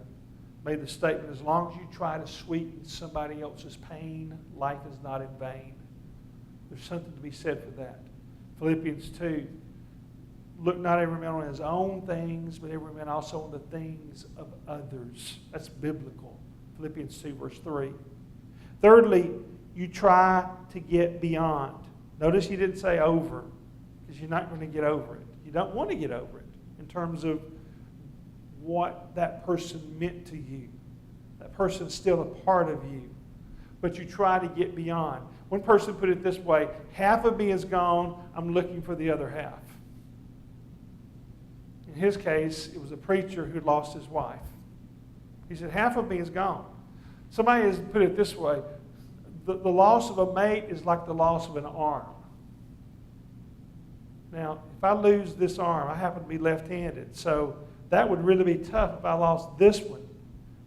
made the statement, as long as you try to sweeten somebody else's pain, life is not in vain. There's something to be said for that. Philippians 2, look not every man on his own things, but every man also on the things of others. That's biblical. Philippians 2, verse 3. Thirdly, you try to get beyond. Notice he didn't say over, because you're not going to get over it. You don't want to get over it in terms of what that person meant to you. That person's still a part of you. But you try to get beyond. One person put it this way, half of me is gone, I'm looking for the other half. In his case, it was a preacher who lost his wife. He said, half of me is gone. Somebody has put it this way, the loss of a mate is like the loss of an arm. Now, if I lose this arm, I happen to be left-handed, so that would really be tough if I lost this one,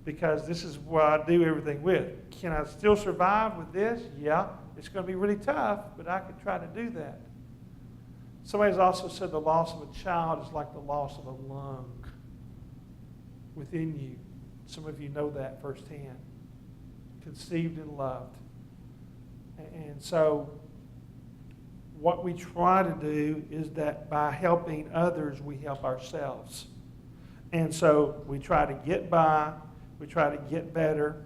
because this is what I do everything with. Can I still survive with this? Yeah. It's going to be really tough, but I could try to do that. Somebody's also said the loss of a child is like the loss of a lung within you. Some of you know that firsthand. Conceived and loved. And so what we try to do is that by helping others, we help ourselves. And so we try to get by, we try to get better,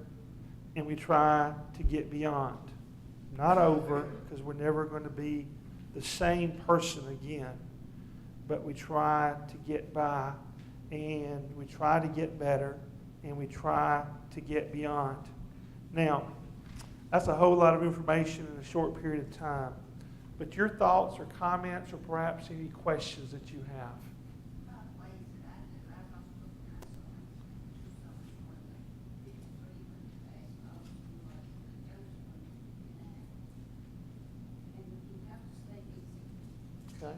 and we try to get beyond. Not over, because we're never going to be the same person again. But we try to get by, and we try to get better, and we try to get beyond. Now, that's a whole lot of information in a short period of time. But your thoughts or comments or perhaps any questions that you have. Okay.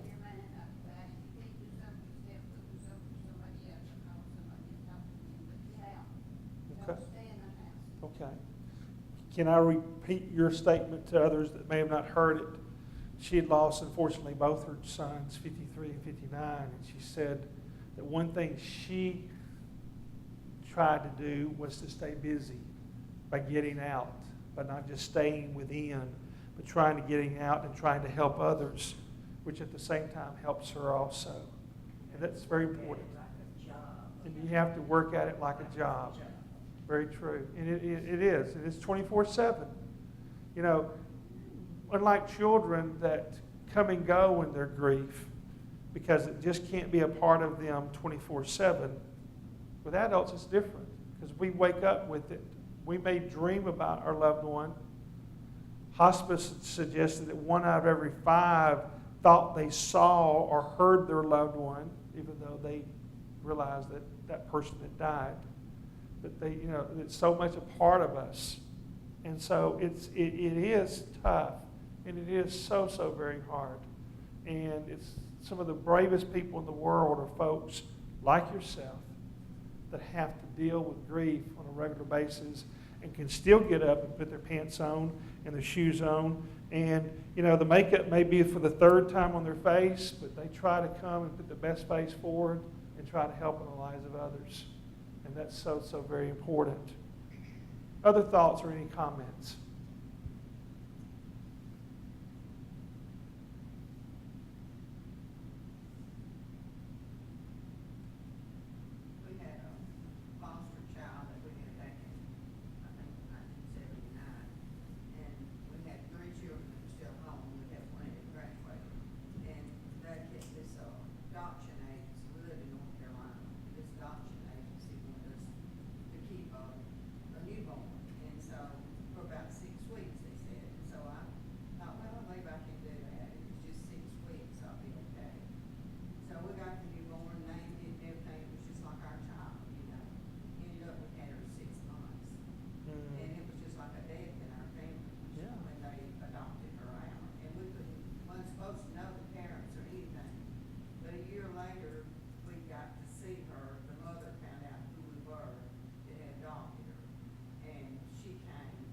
Okay. Okay. Can I repeat your statement to others that may have not heard it? She had lost, unfortunately, both her sons, 53 and 59, and she said that one thing she tried to do was to stay busy by getting out, by not just staying within, but trying to getting out and trying to help others, which at the same time helps her also. And that's very important. And you have to work at it like a job. Very true. And it is. And it's 24/7. You know, unlike children that come and go in their grief because it just can't be a part of them 24/7, with adults it's different because we wake up with it. We may dream about our loved one. Hospice suggested that 1 out of every 5 thought they saw or heard their loved one, even though they realized that that person had died. But they, you know, it's so much a part of us. And so it is tough. And it is so, so very hard. And it's some of the bravest people in the world are folks like yourself that have to deal with grief on a regular basis and can still get up and put their pants on and their shoes on. And, you know, the makeup may be for the 3rd time on their face, but they try to come and put the best face forward and try to help in the lives of others. And that's so, so very important. Other thoughts or any comments? We had a foster child that we had back in, I think, 1979. And we had 3 children that were still home. We had one that graduated. And that kid, this adoption agency, we live in North Carolina. This adoption agency wanted us to keep a newborn. And so for about 6 weeks, they said. And so I thought, well, maybe I can do that. It was just 6 weeks, I'll be okay. So we got the newborn, named it, and everything. It was just like our child, you know. Ended up, we had her 6 months. And it was just like a death in our family Yeah. when they adopted her out. And we wasn't supposed to know the parents or anything. But a year later, we got to see her. The mother found out who we were that had adopted her. And she came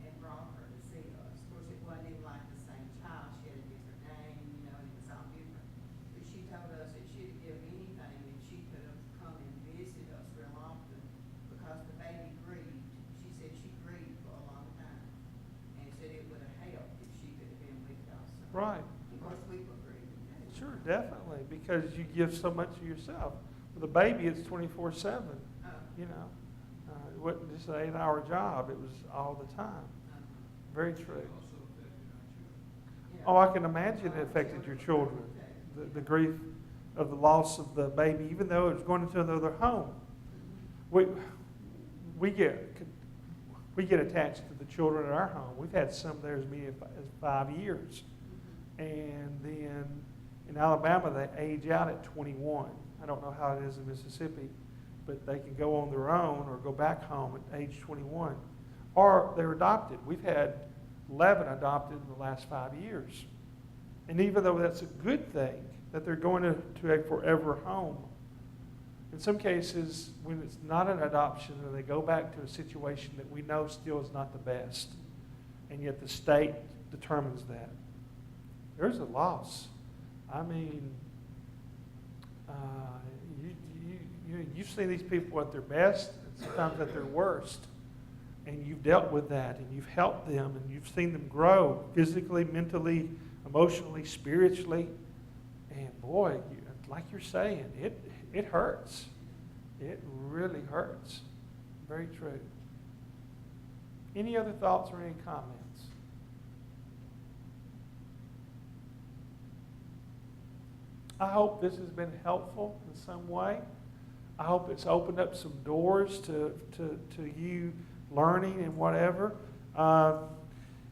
and brought her to see us. Of course, it wasn't even like the same child. She had a different name, you know, and it was all different. But she told us that she'd give anything if she could have come and visited us real often because the baby grieved. She said she grieved for a long time and said it would have helped if she could have been with us. So, Right. of course, we were grieving too. Sure. definitely, because you give so much of yourself. With a baby, it's 24/7, you know. It wasn't just an 8-hour job, it was all the time. Very true. It also affected our children. Oh, I can imagine it affected your children, the grief of the loss of the baby, even though it was going into another home. We get attached to the children in our home. We've had some there as many as 5 years. And then in Alabama, they age out at 21. I don't know how it is in Mississippi, but they can go on their own or go back home at age 21. Or they're adopted. We've had 11 adopted in the last 5 years. And even though that's a good thing, that they're going to a forever home, in some cases, when it's not an adoption, then they go back to a situation that we know still is not the best. And yet the state determines that. There's a loss. I mean, you've seen these people at their best and sometimes at their worst. And you've dealt with that, and you've helped them, and you've seen them grow physically, mentally, emotionally, spiritually. And boy, like you're saying, it hurts. It really hurts. Very true. Any other thoughts or any comments? I hope this has been helpful in some way. I hope it's opened up some doors to you learning and whatever.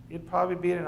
It'd probably be an